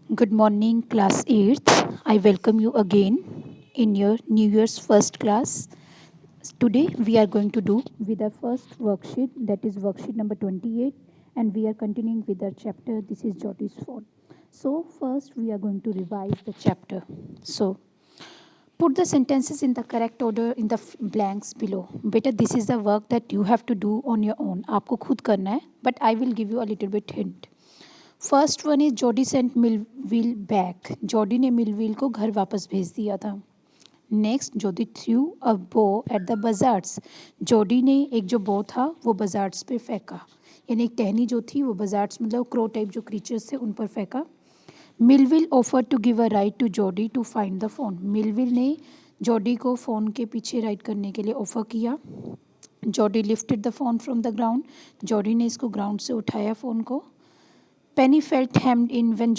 Good morning, class 8th. I welcome you again in your New Year's first class. Today we are going to do with our first worksheet, that is worksheet number 28, and we are continuing with our chapter. This is Jyoti's phone. So first we are going to revise the chapter. So put the sentences in the correct order in the blanks below. Beta, this is the work that you have to do on your own. आपको खुद करना है, but I will give you a little bit hint. First one is Jody sent Millwheel back. Jody ने Millwheel को घर वापस भेज दिया था। नेक्स्ट जॉडी थ्रू अ बो एट द बाजार्स। जॉडी ने एक जो बो था वो बाजार्स पे फेंका, यानी एक टहनी जो थी वो बाजार्स मतलब क्रो टाइप जो क्रीचर्स थे उन पर फेंका। Millwheel offer to give a ride to Jody to find the fawn. Millwheel ने जॉडी को फ़ोन के पीछे राइड करने के लिए ऑफ़र किया। Jody lifted the fawn from the ground. Jody ने इसको ग्राउंड से उठाया फ़ोन को। Penny felt hemmed in when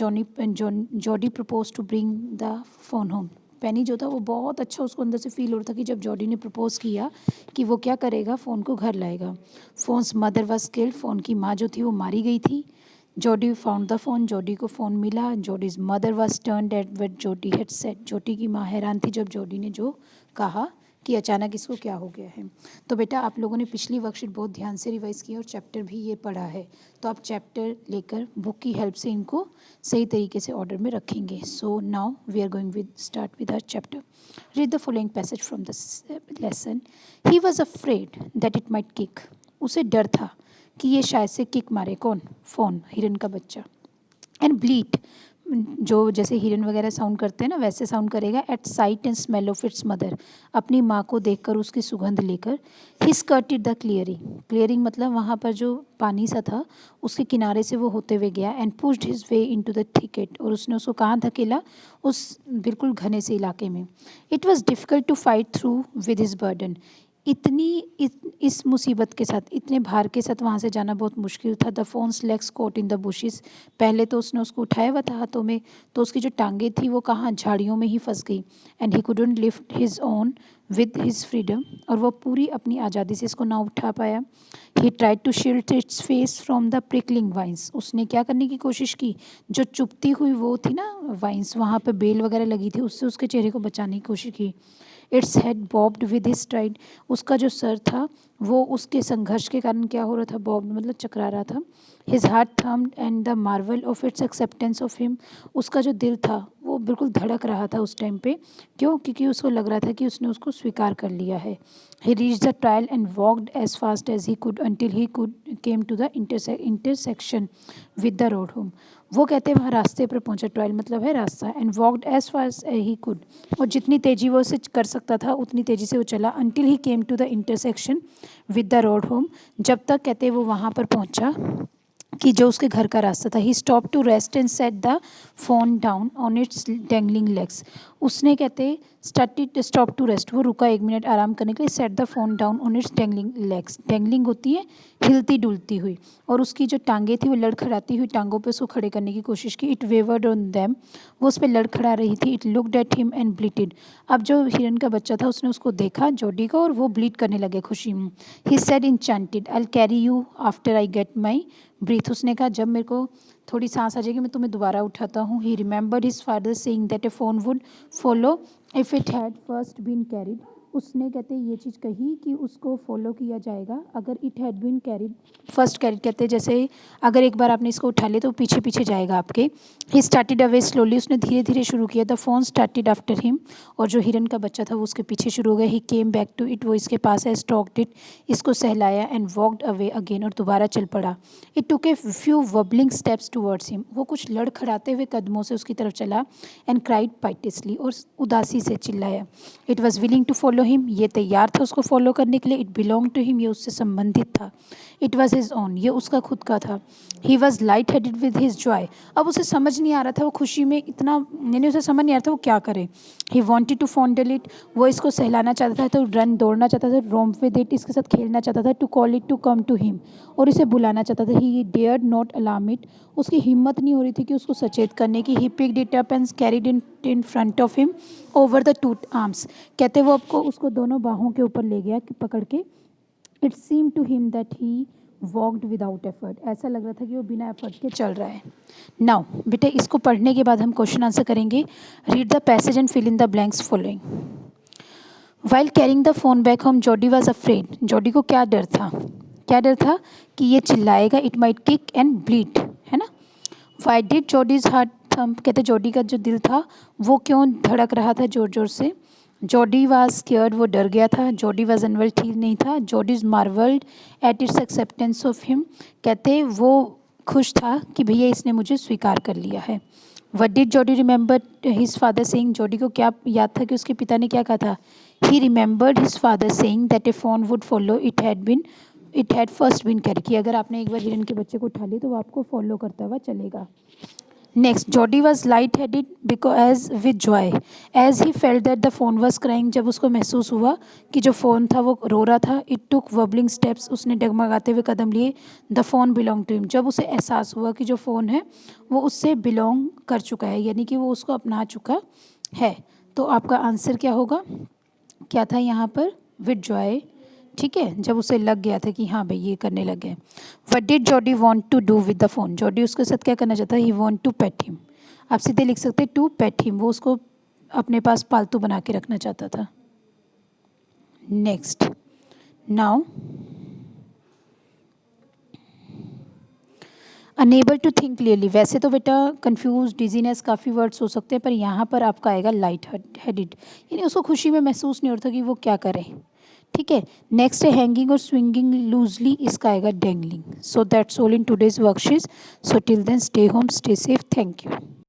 Jody proposed to bring the phone home. पेनी जो था वो बहुत अच्छा उसको अंदर से फील हो रहा था कि जब जॉडी ने प्रपोज किया कि वो क्या करेगा, फ़ोन को घर लाएगा। Phones mother was killed. Phone की माँ जो थी वो मारी गई थी। Jordi found the phone. Jordi को फ़ोन मिला। Jodie's mother was turned at what Jordi had said. Jordi की माँ हैरान थी जब जॉडी ने जो कहा कि अचानक इसको क्या हो गया है। तो बेटा आप लोगों ने पिछली वर्कशीट बहुत ध्यान से रिवाइज़ किया और चैप्टर भी ये पढ़ा है, तो आप चैप्टर लेकर बुक की हेल्प से इनको सही तरीके से ऑर्डर में रखेंगे। So now we are going with start with our chapter. Read the following passage from the lesson. He was afraid that it might kick. उसे डर था कि ये शायद से किक मारे। कौन? फ़ोन, हिरन का बच्चा। एंड ब्लीट, जो जैसे हिरन वगैरह साउंड करते हैं ना वैसे साउंड करेगा। At sight and smell of its mother, अपनी माँ को देखकर उसकी सुगंध लेकर। He skirted the clearing. Clearing मतलब वहाँ पर जो पानी सा था उसके किनारे से वो होते हुए गया। And pushed his way into the thicket, और उसने उसको कहाँ धकेला? उस बिल्कुल घने से इलाके में। It was difficult to fight through with his burden. इस मुसीबत के साथ, इतने भार के साथ वहाँ से जाना बहुत मुश्किल था। The fawn's legs caught in the bushes. पहले तो उसने उसको उठाया हुआ था हाथों में, तो उसकी जो टांगें थी वो कहाँ? झाड़ियों में ही फंस गई। And he couldn't lift his own with his freedom, और वो पूरी अपनी आज़ादी से इसको ना उठा पाया। He tried to shield its face from the prickling vines. उसने क्या करने की कोशिश की? जो चुभती हुई वो थी ना वाइन्स, वहाँ पे बेल वगैरह लगी थी, उससे उसके चेहरे को बचाने की कोशिश की। Its head barbed with his STRIDE. उसका जो सर था वो उसके संघर्ष के कारण क्या हो रहा था? बॉब्ड मतलब चकरा रहा था। His heart thumbed and the Marvel of its acceptance of him. उसका जो दिल था वो बिल्कुल धड़क रहा था उस टाइम पे। क्यों? क्योंकि उसको लग रहा था कि उसने उसको स्वीकार कर लिया है। He reach the trail and walked as fast as he could until he could came to the intersection with the road home. वो कहते हैं वहाँ रास्ते पर पहुँचा। ट्रायल मतलब है रास्ता। And walked as fast as he could, और जितनी तेज़ी वो उसे कर सकता था उतनी तेज़ी से वो चला। Until he came to the intersection with the road home, जब तक कहते वो वहाँ पर पहुँचा कि जो उसके घर का रास्ता था। He stop to rest and set the fawn down on its dangling legs. उसने कहते स्टॉप टू रेस्ट, वो रुका 1 मिनट आराम करने के लिए। Set the fawn down on its dangling legs. Dangling होती है हिलती डुलती हुई, और उसकी जो टांगें थी वो लड़खड़ाती हुई टांगों पे उसको खड़े करने की कोशिश की। इट वेवर्ड ऑन देम, वो उस पर लड़खड़ा रही थी। It looked at him and bleated. अब जो हिरन का बच्चा था उसने उसको देखा जॉडी को, और वो ब्लीड करने लगे खुशी में। He said enchanted I will carry you after I get my breath. उसने कहा जब मेरे को थोड़ी सांस आ जाएगी मैं तुम्हें दोबारा उठाता हूँ। He remembered his father saying that a fawn would follow if it had first been carried. उसने कहते ये चीज़ कही कि उसको फॉलो किया जाएगा अगर it had been carried. First carried कहते हैं जैसे अगर एक बार आपने इसको उठा लिया तो पीछे पीछे जाएगा आपके। ही स्टार्टेड अवे स्लोली, उसने धीरे धीरे शुरू किया। The phone started after him, और जो हिरन का बच्चा था वो उसके पीछे शुरू हो गया। He came back to it, वो इसके पास है। स्टॉक्ड इट, इसको सहलाया। एंड वॉकड अवे अगेन, और दोबारा चल पड़ा। It took a few wobbling steps towards him, वो कुछ लड़खड़ाते हुए कदमों से उसकी तरफ चला। एंड क्राइड पाइटिसली, और उदासी से चिल्लाया। It was willing to follow him, ये तैयार था उसको फॉलो करने के लिए। इट बिलोंग टू हिम, ये उससे संबंधित था। इट वॉज हिज ओन, ये उसका खुद का था। He was light headed with his Joy, अब उसे समझ नहीं आ रहा था वो खुशी में इतना, यानी उसे समझ नहीं आ रहा था वो क्या करे। ही वॉन्टेड टू फॉन्डल इट, वो इसको सहलाना चाहता था, तो रन दौड़ना चाहता था। रोम्प विद इट, इसके साथ खेलना चाहता था। To call it to come to him, और इसे बुलाना चाहता था। He dared not alarm it, उसकी हिम्मत नहीं हो रही थी कि उसको सचेत करने की। He picked it up and carried in front of him over the two arms. कहते वो आपको उसको दोनों बाहों के ऊपर ले गया कि पकड़ के। It seem to him that he walked without effort, ऐसा लग रहा था कि वो बिना एफर्ट के चल रहा है। नाउ बेटे इसको पढ़ने के बाद हम क्वेश्चन आंसर करेंगे। Read the passage and fill in the blanks following. While carrying the fawn back home Jody was afraid, Jody को क्या डर था, क्या डर था कि ये चिल्लाएगा, it might kick and bleat, है ना। Why did Jody's heart thump, कहते जॉडी का जो दिल था वो क्यों धड़क रहा था जोर जोर से। जॉडी वाज स्केयर्ड, वो डर गया था। जॉडी वाज अनवेल, ठीक नहीं था। Jody's marvelled at its acceptance of him, कहते वो खुश था कि भैया इसने मुझे स्वीकार कर लिया है। What did Jordi remember his father saying, Jordi को क्या याद था कि उसके पिता ने क्या कहा था। He remembered his father saying that a fawn would follow it had first been carry, कि अगर आपने एक बार हिरन के बच्चे को उठा लिया तो वो आपको फॉलो करता हुआ चलेगा। Next, Jody was light headed because with joy as he felt that the fawn was crying, जब उसको महसूस हुआ कि जो फ़ोन था वो रो रहा था। इट टुक वबलिंग स्टेप्स, उसने डगमगाते हुए कदम लिए। The fawn belong to him, जब उसे एहसास हुआ कि जो फ़ोन है वो उससे बिलोंग कर चुका है, यानी कि वो उसको अपना चुका है। तो आपका आंसर क्या होगा, क्या था यहाँ पर, विद जॉय, ठीक है, जब उसे लग गया था कि हाँ भाई ये करने लग गए। What did Jody want to do with the fawn, Jody उसके साथ क्या करना चाहता है, he want to pet him, आप सीधे लिख सकते टू पेट हिम, वो उसको अपने पास पालतू बना के रखना चाहता था। Next, now unable to think clearly, वैसे तो बेटा कंफ्यूज, डिजीनेस, काफ़ी वर्ड्स हो सकते हैं, पर यहाँ पर आपका आएगा लाइट हेडेड, यानी उसको खुशी में महसूस नहीं होता कि वो क्या करे, ठीक है। नेक्स्ट है हैंगिंग और स्विंगिंग लूजली, इसका आएगा dangling. So that's all in today's worksheet. So till then stay home, stay safe, thank you.